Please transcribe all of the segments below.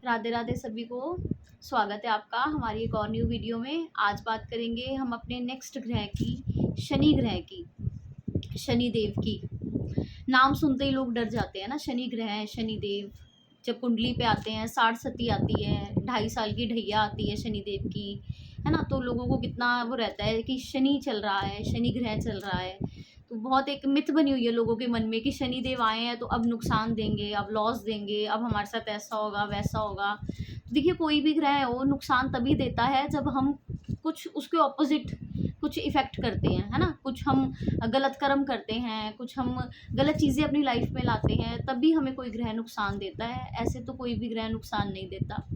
राधे राधे सभी को। स्वागत है आपका हमारी एक और न्यू वीडियो में। आज बात करेंगे हम अपने नेक्स्ट ग्रह की, शनि ग्रह की, शनि देव की। नाम सुनते ही लोग डर जाते हैं ना। शनि ग्रह है, शनि देव जब कुंडली पे आते हैं, 60 सती आती है, 2.5 साल की ढैया आती है शनि देव की, है ना। तो लोगों को कितना वो रहता है कि शनि चल रहा है, शनि ग्रह चल रहा है। तो बहुत एक मिथ बनी हुई है लोगों के मन में कि शनि देव आए हैं तो अब नुकसान देंगे, अब लॉस देंगे, अब हमारे साथ ऐसा होगा वैसा होगा। तो देखिए, कोई भी ग्रह है वो नुकसान तभी देता है जब हम कुछ उसके ऑपोजिट कुछ इफ़ेक्ट करते हैं, है ना। कुछ हम गलत कर्म करते हैं, कुछ हम गलत चीज़ें अपनी लाइफ में लाते हैं, तभी हमें कोई ग्रह नुकसान देता है। ऐसे तो कोई भी ग्रह नुकसान नहीं देता,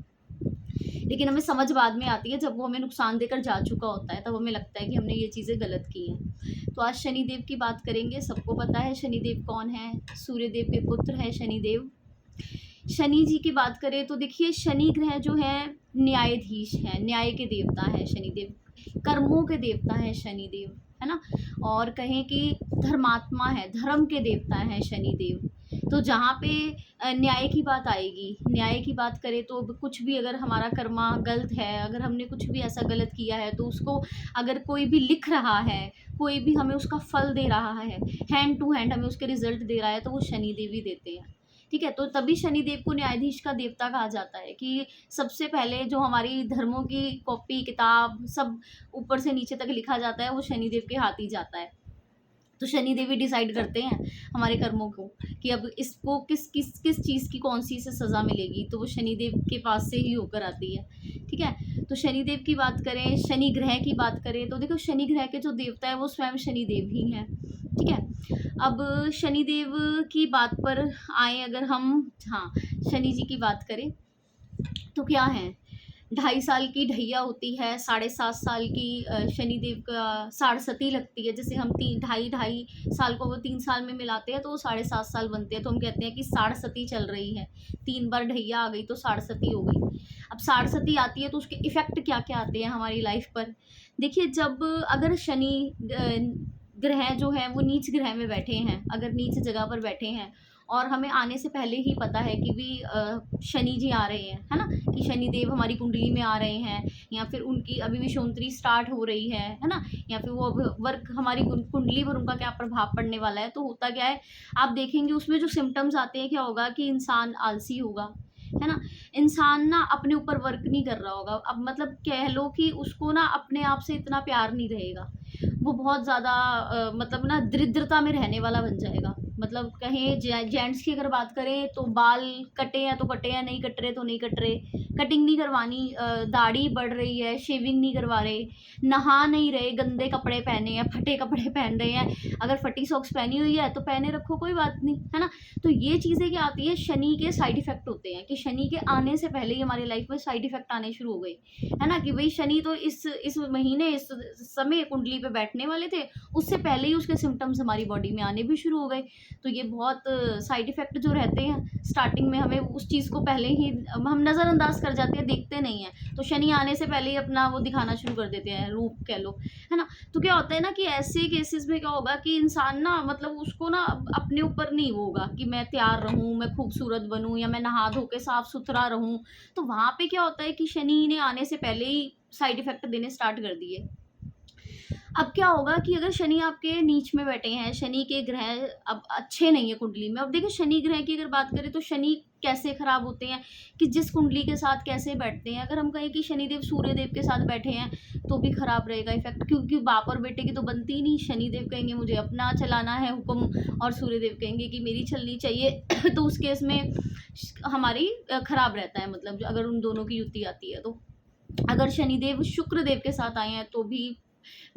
लेकिन हमें समझ बाद में आती है जब वो हमें नुकसान देकर जा चुका होता है, तब हमें लगता है कि हमने ये चीज़ें गलत की हैं। तो आज शनिदेव की बात करेंगे। सबको पता है शनिदेव कौन है, सूर्यदेव के पुत्र है शनिदेव। शनि जी की बात करें तो देखिए, शनि ग्रह जो है न्यायाधीश है, न्याय के देवता है शनिदेव, कर्मों के देवता है शनिदेव, है ना। और कहें कि धर्मात्मा है, धर्म के देवता है शनिदेव। तो जहाँ पे न्याय की बात आएगी, न्याय की बात करें तो कुछ भी अगर हमारा कर्मा गलत है, अगर हमने कुछ भी ऐसा गलत किया है, तो उसको अगर कोई भी लिख रहा है, कोई भी हमें उसका फल दे रहा है, हैंड टू हैंड हमें उसके रिजल्ट दे रहा है, तो वो शनिदेव ही देते हैं। ठीक है, तो तभी शनिदेव को न्यायाधीश का देवता कहा जाता है कि सबसे पहले जो हमारी धर्मों की कॉपी किताब सब ऊपर से नीचे तक लिखा जाता है, वो शनिदेव के हाथ ही जाता है। तो शनिदेव ही डिसाइड करते हैं हमारे कर्मों को कि अब इसको किस किस किस चीज़ की कौन सी से सज़ा मिलेगी, तो वो शनिदेव के पास से ही होकर आती है। ठीक है, तो शनिदेव की बात करें, शनि ग्रह की बात करें तो देखो, शनि ग्रह के जो देवता है वो स्वयं शनिदेव ही हैं। ठीक है, अब शनिदेव की बात पर आए अगर हम, हाँ, शनि जी की बात करें तो क्या है, 2.5 साल की ढैया होती है, 7.5 साल की शनिदेव का साढ़सती लगती है। जैसे हम 2.5 साल को वो 3 साल में मिलाते हैं तो वो 7.5 साल बनते हैं, तो हम कहते हैं कि साढ़सती चल रही है। 3 बार ढैया आ गई तो साढ़सती हो गई। अब साढ़सती आती है तो उसके इफ़ेक्ट क्या क्या आते हैं हमारी लाइफ पर। देखिए, जब अगर शनि ग्रह जो है वो नीच ग्रह में बैठे हैं, अगर नीच जगह पर बैठे हैं और हमें आने से पहले ही पता है कि भी शनि जी आ रहे हैं, है ना, कि शनि देव हमारी कुंडली में आ रहे हैं, या फिर उनकी अभी विषुवंतरी स्टार्ट हो रही है ना, या फिर वो वर्क हमारी कुंडली पर उनका क्या प्रभाव पड़ने वाला है, तो होता क्या है, आप देखेंगे उसमें जो सिम्टम्स आते हैं, क्या होगा कि इंसान आलसी होगा, है ना। इंसान ना अपने ऊपर वर्क नहीं कर रहा होगा, अब मतलब कह लो कि उसको ना अपने आप से इतना प्यार नहीं रहेगा, वो बहुत ज़्यादा मतलब ना दरिद्रता में रहने वाला बन जाएगा। मतलब कहें जेंट्स की अगर बात करें तो बाल कटे हैं तो कटे हैं, नहीं कट रहे तो नहीं कट रहे, कटिंग नहीं करवानी, दाढ़ी बढ़ रही है, शेविंग नहीं करवा रहे, नहा नहीं रहे, गंदे कपड़े पहने हैं, फटे कपड़े पहन रहे हैं। अगर फटी सॉक्स पहनी हुई है तो पहने रखो, कोई बात नहीं, है ना। तो ये चीज़ें क्या आती है, शनि के साइड इफेक्ट होते हैं, कि शनि के आने से पहले ही हमारी लाइफ में साइड इफेक्ट आने शुरू हो गए, है ना। कि भाई शनि तो इस महीने इस समय कुंडली पे बैठने वाले थे, उससे पहले ही उसके सिम्टम्स हमारी बॉडी में आने भी शुरू हो गए। तो ये बहुत साइड इफ़ेक्ट जो रहते हैं स्टार्टिंग में, हमें उस चीज़ को पहले ही हम नज़रअंदाज कर जाते हैं, देखते नहीं हैं। तो शनि आने से पहले ही अपना वो दिखाना शुरू कर देते हैं, रूप कह लो, है ना। तो क्या होता है ना कि ऐसे केसेस में क्या होगा कि इंसान ना, मतलब उसको ना अपने ऊपर नहीं वो होगा कि मैं तैयार रहूँ, मैं खूबसूरत बनूँ, या मैं नहा धो के साफ सुथरा रहूँ। तो वहाँ पे क्या होता है कि शनि ने आने से पहले ही साइड इफ़ेक्ट देने स्टार्ट कर दिए। अब क्या होगा कि अगर शनि आपके नीच में बैठे हैं, शनि के ग्रह अब अच्छे नहीं है कुंडली में। अब देखिए, शनि ग्रह की अगर बात करें तो शनि कैसे खराब होते हैं, कि जिस कुंडली के साथ कैसे बैठते हैं। अगर हम कहें कि शनिदेव सूर्यदेव के साथ बैठे हैं तो भी खराब रहेगा इफेक्ट, क्योंकि बाप और बेटे की तो बनती ही नहीं। शनिदेव कहेंगे मुझे अपना चलाना है हुक्म, और सूर्यदेव कहेंगे कि मेरी चलनी चाहिए तो उस केस में हमारी खराब रहता है, मतलब अगर उन दोनों की युति आती है तो। अगर शनिदेव शुक्रदेव के साथ आए हैं तो भी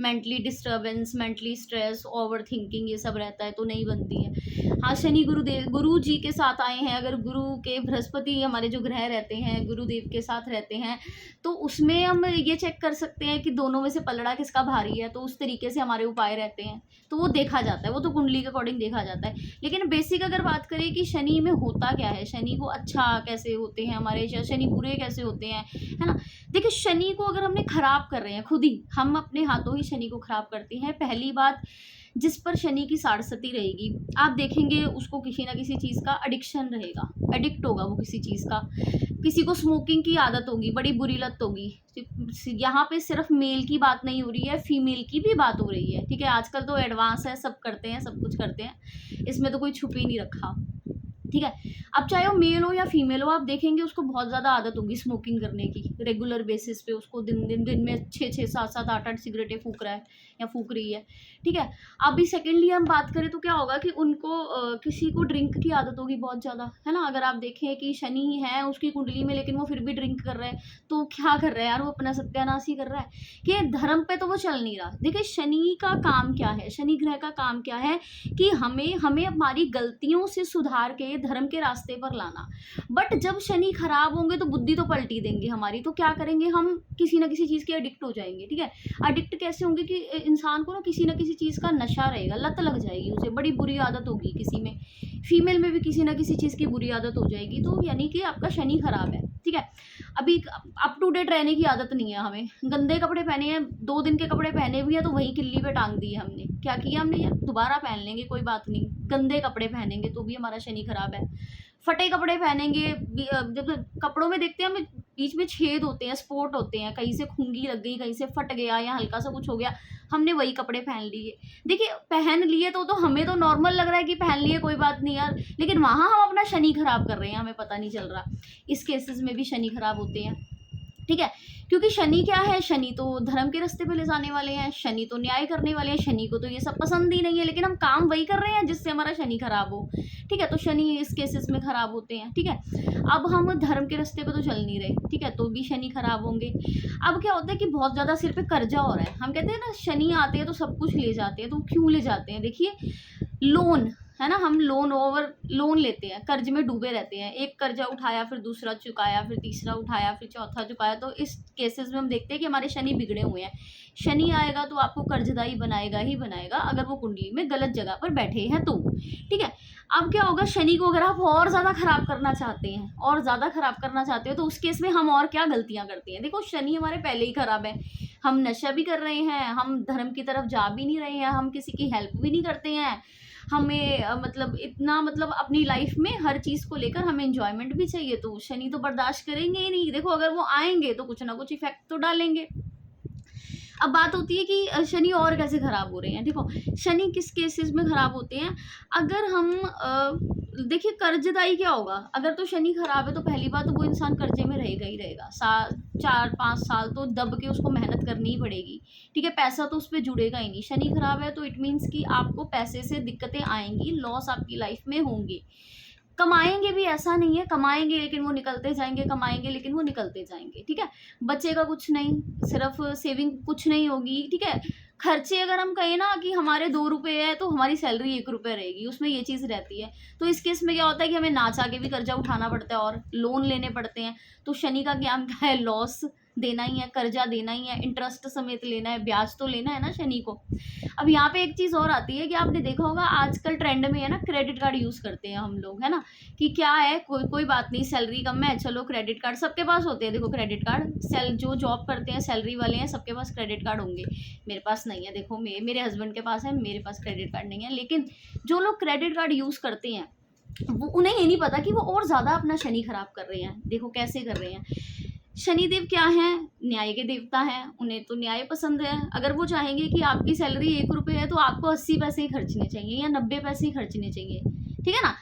mentally disturbance, mentally stress, over thinking, ये सब रहता है, तो नहीं बनती है। हाँ, शनि गुरु जी के साथ आए हैं, अगर गुरु के बृहस्पति हमारे जो ग्रह रहते हैं गुरुदेव के साथ रहते हैं, तो उसमें हम ये चेक कर सकते हैं कि दोनों में से पलड़ा किसका भारी है, तो उस तरीके से हमारे उपाय रहते हैं, तो वो देखा जाता है, वो तो कुंडली के अकॉर्डिंग देखा जाता है। लेकिन बेसिक अगर बात करें कि शनि में होता क्या है, शनि को अच्छा कैसे होते हैं हमारे, शनि बुरे कैसे होते हैं, है ना। देखिए, शनि को अगर हमने खराब कर रहे हैं खुद ही, हम अपने हाथों ही शनि को खराब करते हैं। पहली बात, जिस पर शनि की साढ़सती रहेगी, आप देखेंगे उसको किसी ना किसी चीज़ का एडिक्शन रहेगा, एडिक्ट होगा वो किसी चीज़ का। किसी को स्मोकिंग की आदत होगी, बड़ी बुरी लत होगी। यहाँ पे सिर्फ मेल की बात नहीं हो रही है, फीमेल की भी बात हो रही है, ठीक है। आजकल तो एडवांस है, सब करते हैं, सब कुछ करते हैं, इसमें तो कोई छुप ही नहीं रखा, ठीक है। अब चाहे वो मेल हो या फीमेल हो, आप देखेंगे उसको बहुत ज़्यादा आदत होगी स्मोकिंग करने की, रेगुलर बेसिस पे उसको दिन में 6-6, 7-7, 8-8 सिगरेटें फूक रहा है या फूक रही है, ठीक है। अभी सेकेंडली हम बात करें तो क्या होगा कि उनको किसी को ड्रिंक की आदत होगी बहुत ज़्यादा, है ना। अगर आप देखें कि शनि है उसकी कुंडली में, लेकिन वो फिर भी ड्रिंक कर रहा है, तो क्या कर रहा है यार, वो अपना सत्यानाश ही कर रहा है कि धर्म पे तो वो चल नहीं रहा। देखिए शनि का काम क्या है, शनि ग्रह का काम क्या है कि हमें हमारी गलतियों से सुधार के धर्म के रास्ते पर लाना। बट जब शनि खराब होंगे तो बुद्धि तो पलटी देंगे हमारी, तो क्या करेंगे, हम किसी ना किसी चीज़ के एडिक्ट हो जाएंगे, ठीक है। एडिक्ट कैसे होंगे कि इंसान को ना किसी ना किसी चीज़ का नशा रहेगा, लत लग जाएगी उसे, बड़ी बुरी आदत होगी। किसी में, फीमेल में भी किसी ना किसी चीज़ की बुरी आदत हो जाएगी, तो यानी कि आपका शनि खराब है, ठीक है। अभी अप टू डेट रहने की आदत नहीं है हमें, गंदे कपड़े पहने हैं, 2 दिन के कपड़े पहने भी हैं तो वही किल्ली पे टांग दी है हमने। क्या किया हमने, यार दोबारा पहन लेंगे कोई बात नहीं, गंदे कपड़े पहनेंगे तो भी हमारा शनि खराब है। फटे कपड़े पहनेंगे, जब कपड़ों में देखते हैं हमें बीच में छेद होते हैं, स्पॉट होते हैं, कहीं से खूंगी लग गई, कहीं से फट गया या हल्का सा कुछ हो गया, हमने वही कपड़े पहन लिए। देखिए पहन लिए तो हमें तो नॉर्मल लग रहा है कि पहन लिए कोई बात नहीं यार, लेकिन वहाँ हम अपना शनि खराब कर रहे हैं, हमें पता नहीं चल रहा। इस केसेस में भी शनि खराब होते हैं, ठीक है। क्योंकि शनि क्या है, शनि तो धर्म के रास्ते पे ले जाने वाले हैं, शनि तो न्याय करने वाले हैं, शनि को तो ये सब पसंद ही नहीं है, लेकिन हम काम वही कर रहे हैं जिससे हमारा शनि खराब हो, ठीक है। तो शनि इस केसेस में खराब होते हैं, ठीक है। अब हम धर्म के रास्ते पे तो चल नहीं रहे, ठीक है, तो भी शनि खराब होंगे। अब क्या होता है कि बहुत ज़्यादा सिर पे कर्जा हो रहा है, हम कहते हैं ना शनि आते हैं तो सब कुछ ले जाते हैं, तो क्यों ले जाते हैं, देखिए लोन है ना, हम लोन लेते हैं, कर्ज में डूबे रहते हैं, एक कर्जा उठाया फिर दूसरा चुकाया, फिर तीसरा उठाया, फिर चौथा चुकाया, तो इस केसेस में हम देखते हैं कि हमारे शनि बिगड़े हुए हैं। शनि आएगा तो आपको कर्जदारी बनाएगा ही बनाएगा, अगर वो कुंडली में गलत जगह पर बैठे हैं तो, ठीक है। अब क्या होगा, शनि को अगर आप और ज़्यादा खराब करना चाहते हैं, और ज़्यादा खराब करना चाहते हो, तो उस केस में हम और क्या गलतियाँ करते हैं। देखो शनि हमारे पहले ही खराब है, हम नशा भी कर रहे हैं, हम धर्म की तरफ जा भी नहीं रहे हैं, हम किसी की हेल्प भी नहीं करते हैं, हमें मतलब इतना मतलब अपनी लाइफ में हर चीज़ को लेकर हमें एंजॉयमेंट भी चाहिए, तो शनि तो बर्दाश्त करेंगे ही नहीं। देखो अगर वो आएंगे तो कुछ ना कुछ इफेक्ट तो डालेंगे। अब बात होती है कि शनि और कैसे खराब हो रहे हैं। देखो शनि किस केसेस में खराब होते हैं, अगर हम देखिए कर्जदाई क्या होगा, अगर तो शनि खराब है तो पहली बात तो वो इंसान कर्जे में रहेगा ही रहेगा, 4-5 साल तो दब के उसको मेहनत करनी ही पड़ेगी, ठीक है। पैसा तो उस पर जुड़ेगा ही नहीं, शनि खराब है तो इट मीन्स कि आपको पैसे से दिक्कतें आएंगी, लॉस आपकी लाइफ में होंगी। कमाएंगे भी ऐसा नहीं है, कमाएंगे लेकिन वो निकलते जाएंगे, कमाएंगे लेकिन वो निकलते जाएंगे, ठीक है। बचेगा कुछ नहीं, सिर्फ सेविंग कुछ नहीं होगी, ठीक है। खर्चे अगर हम कहें ना कि हमारे 2 रुपये है तो हमारी सैलरी 1 रुपये रहेगी, उसमें ये चीज़ रहती है। तो इस केस में क्या होता है कि हमें ना चाह के भी कर्जा उठाना पड़ता है और लोन लेने पड़ते हैं। तो शनि का क्या है, लॉस देना ही है, कर्जा देना ही है, इंटरेस्ट समेत लेना है, ब्याज तो लेना है ना शनि को। अब यहाँ पे एक चीज़ और आती है कि आपने देखा होगा आजकल ट्रेंड में है ना, क्रेडिट कार्ड यूज़ करते हैं हम लोग, है ना, कि क्या है कोई बात नहीं, सैलरी कम है, चलो क्रेडिट कार्ड सबके पास होते हैं। देखो क्रेडिट कार्ड जो जॉब करते हैं, सैलरी वाले हैं, सबके पास क्रेडिट कार्ड होंगे। मेरे पास नहीं है, देखो मेरे हस्बैंड के पास है, मेरे पास क्रेडिट कार्ड नहीं है। लेकिन जो लोग क्रेडिट कार्ड यूज़ करते हैं वो, उन्हें ये नहीं पता कि वो और ज़्यादा अपना शनि खराब कर रहे हैं। देखो कैसे कर रहे हैं, शनिदेव क्या हैं, न्याय के देवता हैं, उन्हें तो न्याय पसंद है। अगर वो चाहेंगे कि आपकी सैलरी 1 रुपये है तो आपको 80 पैसे ही खर्चने चाहिए या 90 पैसे ही खर्चने चाहिए, ठीक है ना।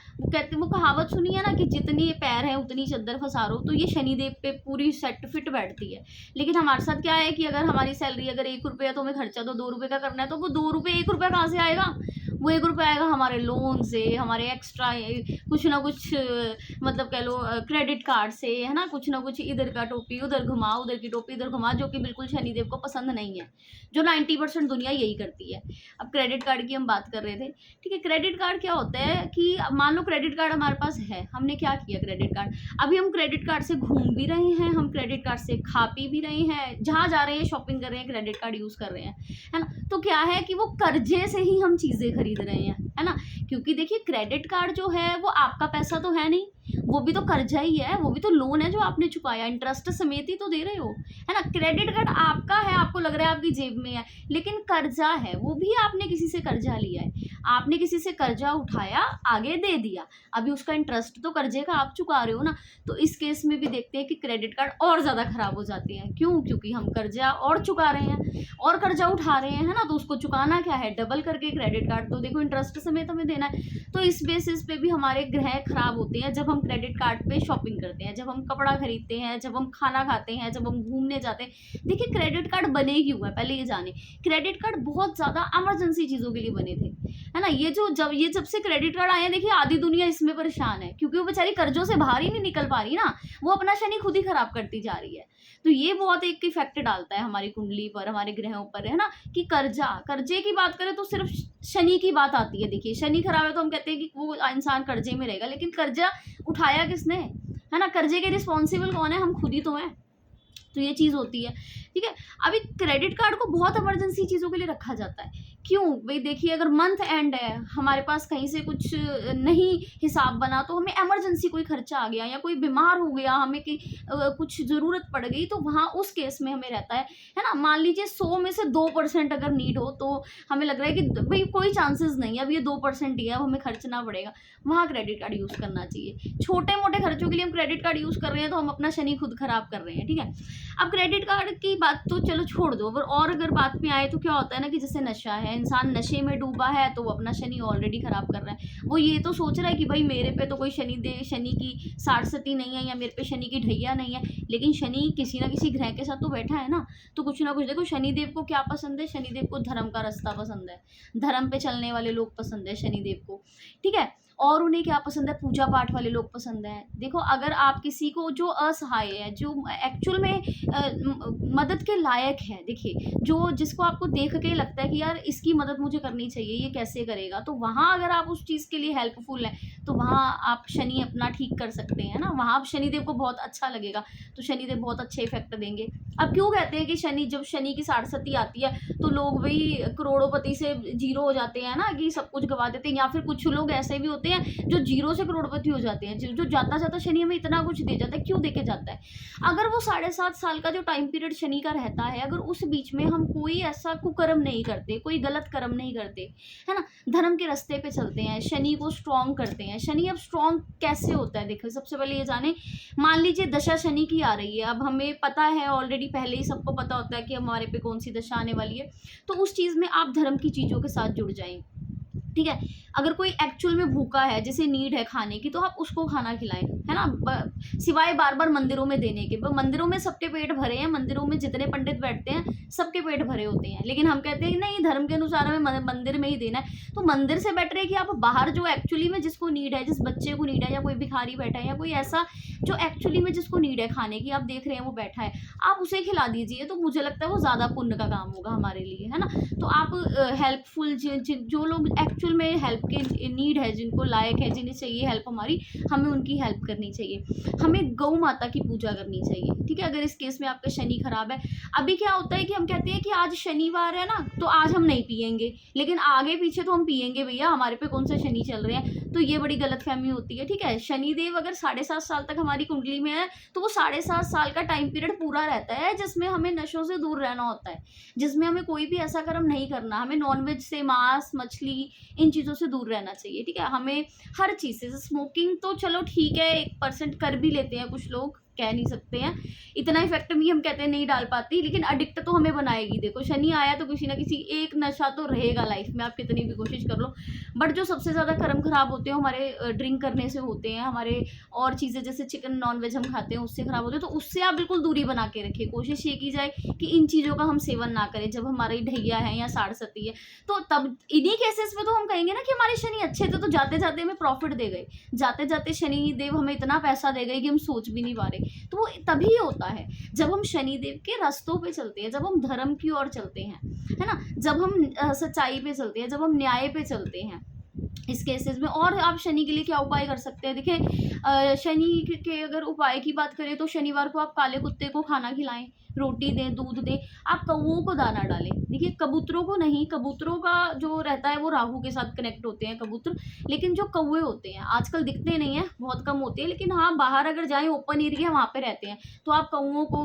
वो कहावत सुनी है ना कि जितनी पैर है उतनी चद्दर फसारो, तो ये शनिदेव पे पूरी सेट फिट बैठती है। लेकिन हमारे साथ क्या है कि अगर हमारी सैलरी अगर 1 रुपये है तो हमें खर्चा तो 2 रुपये का करना है, तो वो 2 रुपये 1 रुपया कहाँ से आएगा, वो 1 रुपया आएगा हमारे लोन से, हमारे एक्स्ट्रा कुछ ना कुछ मतलब कह लो क्रेडिट कार्ड से, है ना, कुछ ना कुछ इधर का टोपी उधर घुमा, उधर की टोपी इधर घुमा, जो कि बिल्कुल शनिदेव को पसंद नहीं है, जो 90% दुनिया यही करती है। अब क्रेडिट कार्ड की हम बात कर रहे थे, ठीक है। क्रेडिट कार्ड क्या होता है कि मान लो क्रेडिट कार्ड हमारे पास है, हमने क्या किया, क्रेडिट कार्ड, अभी हम क्रेडिट कार्ड से घूम भी रहे हैं, हम क्रेडिट कार्ड से खा पी भी रहे हैं, जहाँ जा रहे हैं शॉपिंग कर रहे हैं, क्रेडिट कार्ड यूज़ कर रहे हैं, है ना। तो क्या है कि वो कर्जे से ही हम चीज़ें खरीद रहे हैं, है ना। क्योंकि देखिए क्रेडिट कार्ड जो है वो आपका पैसा तो है नहीं, वो भी तो कर्जा ही है, वो भी तो लोन है जो आपने चुकाया, इंटरेस्ट समेत ही तो दे रहे हो, है ना। क्रेडिट कार्ड आपका है, आपको लग रहा है आपकी जेब में है, लेकिन कर्जा है, वो भी आपने किसी से कर्जा लिया है, आपने किसी से कर्जा उठाया, आगे दे दिया, अभी उसका इंटरेस्ट तो कर्जे का आप चुका रहे हो ना। तो इस केस में भी देखते हैं कि क्रेडिट कार्ड और ज़्यादा खराब हो जाते हैं। क्यों? क्योंकि हम कर्जा और चुका रहे हैं और कर्जा उठा रहे हैं, है ना। तो उसको चुकाना क्या है, डबल करके क्रेडिट कार्ड तो देखो इंटरेस्ट समेत हमें देना है। तो इस बेसिस पे भी हमारे ग्रह खराब होते हैं जब हम क्रेडिट कार्ड पे शॉपिंग करते हैं, जब हम कपड़ा खरीदते हैं, जब हम खाना खाते हैं, जब हम घूमने जाते हैं। देखिए क्रेडिट कार्ड बने क्यों है, पहले ये जाने। क्रेडिट कार्ड बहुत ज़्यादा इमरजेंसी चीज़ों के लिए बने थे, है ना। ये जब से क्रेडिट कार्ड आए हैं, देखिए आधी दुनिया इसमें परेशान है, क्योंकि वो बेचारी कर्जों से बाहर ही नहीं निकल पा रही ना, वो अपना शनि खुद ही खराब करती जा रही है। तो ये बहुत एक इफेक्ट डालता है हमारी कुंडली पर, हमारे ग्रहों पर, है ना। कि कर्जे की बात करें तो सिर्फ शनि की बात आती है। देखिए शनि खराब है तो हम कहते हैं कि वो इंसान कर्जे में रहेगा, लेकिन कर्जा उठाया किसने, है ना। कर्जे के रिस्पॉन्सिबल कौन है, हम खुद ही तो हैं। तो ये चीज़ होती है, ठीक है। अभी क्रेडिट कार्ड को बहुत इमरजेंसी चीज़ों के लिए रखा जाता है। क्यों भाई, देखिए अगर मंथ एंड है, हमारे पास कहीं से कुछ नहीं हिसाब बना, तो हमें इमरजेंसी कोई खर्चा आ गया या कोई बीमार हो गया, हमें कि कुछ ज़रूरत पड़ गई, तो वहाँ उस केस में हमें रहता है ना। मान लीजिए 100 में से 2% अगर नीड हो, तो हमें लग रहा है कि भाई कोई चांसेस नहीं है, अब ये 2% ही है, अब हमें खर्चना पड़ेगा, वहाँ क्रेडिट कार्ड यूज़ करना चाहिए। छोटे मोटे खर्चों के लिए हम क्रेडिट कार्ड यूज़ कर रहे हैं तो हम अपना शनि खुद खराब कर रहे हैं, ठीक है। अब क्रेडिट कार्ड की बात तो चलो छोड़ दो, और अगर बात में आए तो क्या होता है ना, कि जैसे नशा है, इंसान नशे में डूबा है तो वो अपना शनि ऑलरेडी खराब कर रहा है। वो ये तो सोच रहा है कि भाई मेरे पे तो कोई शनि की साढ़सती नहीं है, या मेरे पे शनि की ढैया नहीं है, लेकिन शनि किसी ना किसी ग्रह के साथ तो बैठा है ना। तो कुछ ना कुछ देखो, शनिदेव को क्या पसंद है, शनिदेव को धर्म का रास्ता पसंद है, धर्म पे चलने वाले लोग पसंद है शनिदेव को, ठीक है। और उन्हें क्या पसंद है, पूजा पाठ वाले लोग पसंद है। देखो अगर आप किसी को जो असहाय है, जो एक्चुअल में मदद के लायक है, देखिए जिसको आपको देख के लगता है कि यार इसकी मदद मुझे करनी चाहिए, ये कैसे करेगा, तो वहाँ अगर आप उस चीज़ के लिए हेल्पफुल हैं, तो वहाँ आप शनि अपना ठीक कर सकते हैं ना। वहाँ आप शनिदेव को बहुत अच्छा लगेगा, तो शनिदेव बहुत अच्छे इफेक्ट देंगे। अब क्यों कहते हैं कि जब शनि की साढ़सती आती है तो लोग भाई करोड़ोपति से जीरो हो जाते हैं ना, कि सब कुछ गवा देते हैं, या फिर कुछ लोग ऐसे भी होते हैं जो जीरो से करोड़पति हो जाते हैं। जो जाता जाता शनि हमें इतना कुछ दे जाता है, क्यों दे के जाता है। अगर वो 7.5 साल का जो टाइम पीरियड शनि का रहता है, अगर उस बीच में हम कोई ऐसा कुकर्म नहीं करते, कोई गलत कर्म नहीं करते, है ना, धर्म के रास्ते पे चलते हैं, शनि को स्ट्रॉन्ग करते हैं। शनि अब स्ट्रॉन्ग कैसे होता है, देखो सबसे पहले ये जाने, मान लीजिए दशा शनि की आ रही है, अब हमें पता है ऑलरेडी, पहले ही सबको पता होता है कि हमारे पे कौन सी दशा आने वाली है, तो उस चीज़ में आप धर्म की चीज़ों के साथ जुड़ जाएं, ठीक है। अगर कोई एक्चुअल में भूखा है, जिसे नीड है खाने की, तो आप उसको खाना खिलाएं, है ना, सिवाय बार बार मंदिरों में देने के। मंदिरों में सबके पेट भरे हैं, मंदिरों में जितने पंडित बैठते हैं सबके पेट भरे होते हैं, लेकिन हम कहते हैं नहीं, धर्म के अनुसार हमें मंदिर में ही देना है। तो मंदिर से बेटर है कि आप बाहर जो एक्चुअली में जिसको नीड है, जिस बच्चे को नीड है, या कोई भिखारी बैठा है, या कोई ऐसा जो एक्चुअली में जिसको नीड है खाने की, आप देख रहे हैं वो बैठा है, आप उसे खिला दीजिए। तो मुझे लगता है वो ज़्यादा पुण्य का काम होगा हमारे लिए, है ना। तो आप हेल्पफुल, जो लोग एक्चुअल में हेल्प के नीड है, जिनको लायक है, जिन्हें चाहिए हेल्प हमारी, हमें उनकी हेल्प करनी चाहिए। हमें गौ माता की पूजा करनी चाहिए, ठीक है, अगर इस केस में आपका शनि खराब है। अभी क्या होता है कि हम कहते हैं कि आज शनिवार है ना, तो आज हम नहीं पियेंगे, लेकिन आगे पीछे तो हम पियेंगे भैया, हमारे पे कौन सा शनि चल रहे हैं। तो ये बड़ी गलतफहमी होती है, ठीक है। शनिदेव अगर 7.5 साल तक हमारी कुंडली में है, तो वो 7.5 साल का टाइम पीरियड पूरा रहता है, जिसमें हमें नशों से दूर रहना होता है, जिसमें हमें कोई भी ऐसा कर्म नहीं करना, हमें नॉनवेज से, मांस मछली, इन चीज़ों से दूर रहना चाहिए, ठीक है। हमें हर चीज़ से, स्मोकिंग तो चलो ठीक है 1% कर भी लेते हैं कुछ लोग, कह नहीं सकते हैं, इतना इफेक्ट भी हम कहते हैं नहीं डाल पाती, लेकिन एडिक्ट तो हमें बनाएगी। देखो शनि आया तो किसी ना किसी एक नशा तो रहेगा लाइफ में, आप कितनी भी कोशिश कर लो। बट जो सबसे ज़्यादा कर्म खराब होते हैं हमारे ड्रिंक करने से होते हैं, हमारे और चीज़ें जैसे चिकन नॉनवेज हम खाते हैं उससे खराब होते हैं, तो उससे आप बिल्कुल दूरी बना के रखिए। कोशिश ये की जाए कि इन चीज़ों का हम सेवन ना करें जब हमारी ढैया है या साढ़सती है। तो तब इन्हीं केसेस में तो हम कहेंगे ना कि हमारे शनि अच्छे थे, तो जाते जाते हमें प्रॉफिट दे गए, जाते जाते शनि देव हमें इतना पैसा दे गए कि हम सोच भी नहीं पा रहे। तो वो तभी होता है जब हम शनिदेव के रास्तों पे चलते हैं, जब हम धर्म की ओर चलते हैं, है ना, जब हम सच्चाई पे चलते हैं, जब हम न्याय पे चलते हैं, इस केसेस में। और आप शनि के लिए क्या उपाय कर सकते हैं, देखिए शनि के अगर उपाय की बात करें तो शनिवार को आप काले कुत्ते को खाना खिलाएं, रोटी दें, दूध दें, आप कौओं को दाना डालें। देखिए कबूतरों को नहीं, कबूतरों का जो रहता है वो राहु के साथ कनेक्ट होते हैं कबूतर, लेकिन जो कौवे होते हैं आजकल दिखते नहीं है, बहुत कम होते हैं, लेकिन हाँ बाहर अगर जाएं ओपन एरिया वहाँ पे रहते हैं, तो आप कौओं को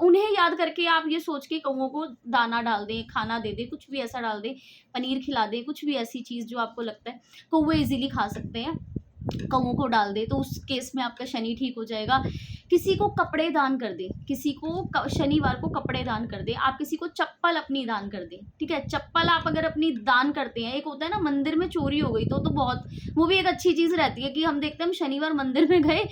उन्हें याद करके आप ये सोच के कौओं को दाना डाल दें, खाना दे दें, कुछ भी ऐसा डाल दें, पनीर खिला दें, कुछ भी ऐसी चीज़ जो आपको लगता है कौवे इजीली खा सकते हैं, कौओं को डाल दे, तो उस केस में आपका शनि ठीक हो जाएगा। किसी को कपड़े दान कर दे, किसी को शनिवार को कपड़े दान कर दे, आप किसी को चप्पल अपनी दान कर दे, ठीक है। चप्पल आप अगर अपनी दान करते हैं, एक होता है ना मंदिर में चोरी हो गई तो बहुत, वो भी एक अच्छी चीज़ रहती है कि हम देखते हैं हम शनिवार मंदिर में गए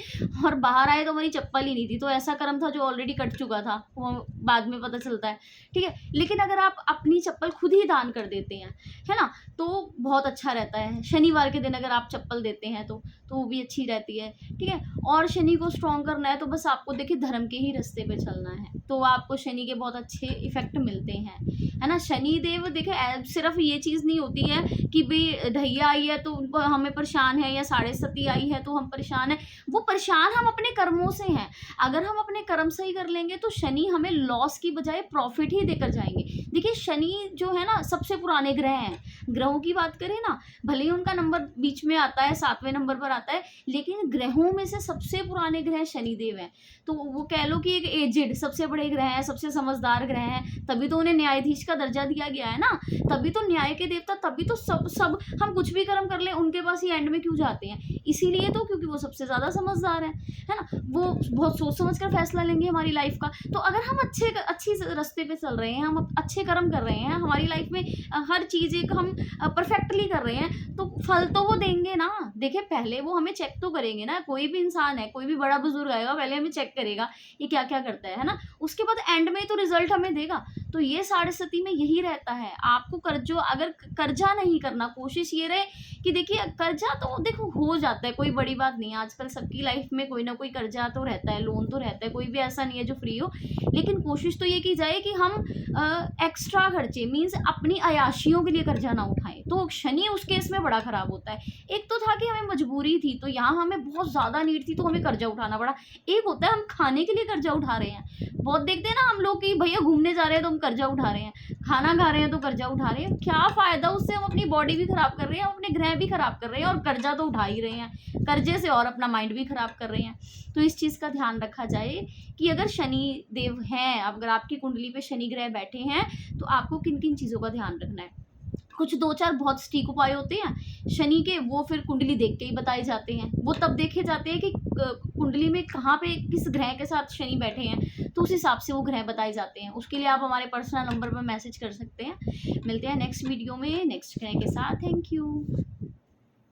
और बाहर आए तो हमारी चप्पल ही नहीं थी, तो ऐसा कर्म था जो ऑलरेडी कट चुका था, वो बाद में पता चलता है, ठीक है। लेकिन अगर आप अपनी चप्पल खुद ही दान कर देते हैं, है ना, तो बहुत अच्छा रहता है। शनिवार के दिन अगर आप चप्पल देते हैं तो वो भी अच्छी रहती है, ठीक है। और शनि को स्ट्रॉन्ग करना है तो बस आपको देखिए धर्म के ही रास्ते पे चलना है, तो आपको शनि के बहुत अच्छे इफेक्ट मिलते हैं, है ना। शनि देव देखिए सिर्फ ये चीज़ नहीं होती है कि भाई ढैया आई है तो उनको हमें परेशान है, या साढ़े सती आई है तो हम परेशान हैं, वो परेशान हम अपने कर्मों से हैं। अगर हम अपने कर्म सही कर लेंगे तो शनि हमें लॉस की बजाय प्रॉफिट ही देकर जाएंगे। देखिए शनि जो है ना सबसे पुराने ग्रह हैं, ग्रहों की बात करें ना, भले ही उनका नंबर बीच में आता है 7वें नंबर पर आता है, लेकिन ग्रहों में से सबसे पुराने ग्रह शनिदेव हैं। तो वो कह लो कि एक एजेड सबसे बड़े ग्रह हैं, सबसे समझदार ग्रह हैं, तभी तो उन्हें न्यायाधीश का दर्जा दिया गया है ना, तभी तो न्याय के देवता, तभी तो सब हम कुछ भी कर्म कर ले उनके पास ही एंड में क्यों जाते हैं, इसीलिए तो क्योंकि वो सबसे ज़्यादा समझदार है ना। वो बहुत सोच समझ कर फैसला लेंगे हमारी लाइफ का। तो अगर हम अच्छी रास्ते पे चल रहे हैं, हम अच्छे कर्म कर रहे हैं, हमारी लाइफ में हर चीज़ एक हम परफेक्टली कर रहे हैं, तो फल तो वो देंगे ना। देखिए पहले वो हमें चेक तो करेंगे ना, कोई भी इंसान है, कोई भी बड़ा बुजुर्ग आएगा पहले हमें चेक करेगा ये क्या क्या करता है ना, उसके बाद एंड में तो रिजल्ट हमें देगा। तो ये साढ़े सती में यही रहता है, आपको अगर कर्जा नहीं करना, कोशिश ये रहे कि देखिए कर्जा तो देखो हो जाता है, कोई बड़ी बात नहीं है, आजकल सबकी लाइफ में कोई ना कोई कर्जा तो रहता है, लोन तो रहता है, कोई भी ऐसा नहीं है जो फ्री हो, लेकिन कोशिश तो ये की जाए कि हम एक्स्ट्रा खर्चे मीन्स अपनी अयाशियों के लिए कर्जा ना उठाएं। तो शनि उस केस में बड़ा खराब होता है। एक तो था कि हमें मजबूरी थी, तो यहाँ हमें बहुत ज़्यादा नीड थी तो हमें कर्जा उठाना पड़ा। एक होता है हम खाने के लिए कर्जा उठा रहे हैं, बहुत देखते हैं ना हम लोग कि भैया घूमने जा रहे हैं तो हम कर्जा उठा रहे हैं, खाना खा रहे हैं तो कर्जा उठा रहे हैं, क्या फ़ायदा, उससे हम अपनी बॉडी भी ख़राब कर रहे हैं, अपने ग्रह भी ख़राब कर रहे हैं, और कर्जा तो उठा ही रहे हैं, कर्जे से और अपना माइंड भी ख़राब कर रहे हैं। तो इस चीज़ का ध्यान रखा जाए कि अगर शनि देव हैं, अगर आपकी कुंडली पे शनि ग्रह बैठे हैं, तो आपको किन किन चीज़ों का ध्यान रखना है। कुछ 2-4 बहुत सटीक उपाय होते हैं शनि के, वो फिर कुंडली देख के ही बताए जाते हैं। वो तब देखे जाते हैं कि कुंडली में कहाँ पे किस ग्रह के साथ शनि बैठे हैं, तो उस हिसाब से वो ग्रह बताए जाते हैं। उसके लिए आप हमारे पर्सनल नंबर पर मैसेज कर सकते हैं। मिलते हैं नेक्स्ट वीडियो में नेक्स्ट ग्रह के साथ। Thank you.